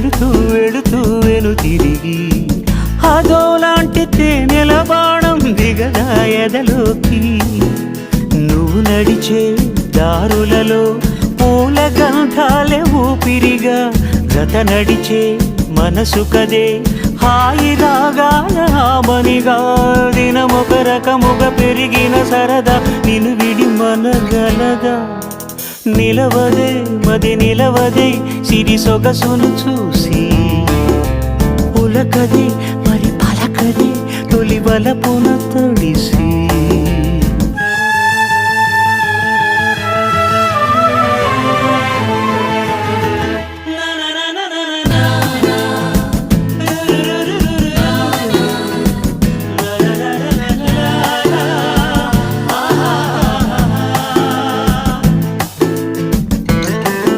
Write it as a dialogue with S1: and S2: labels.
S1: వెళుతూ వెళుతూ వెను తిరిగి అదోలాంటి తేనెల బాణం దిగదా ఎదలోకి నువ్వు నడిచే దారులలో పూల గంధాలే ఊపిరిగా గత నడిచే మనసు కదే హాయి రాగాల ఆమనిగా దినమొక రకముగా పెరిగిన సరదా నిన్ను విడి మనగలదా నిలవదే మది నిలవదే సిరి సొగసును చూసి పులకదే మరి పలకదే తొలి వలపున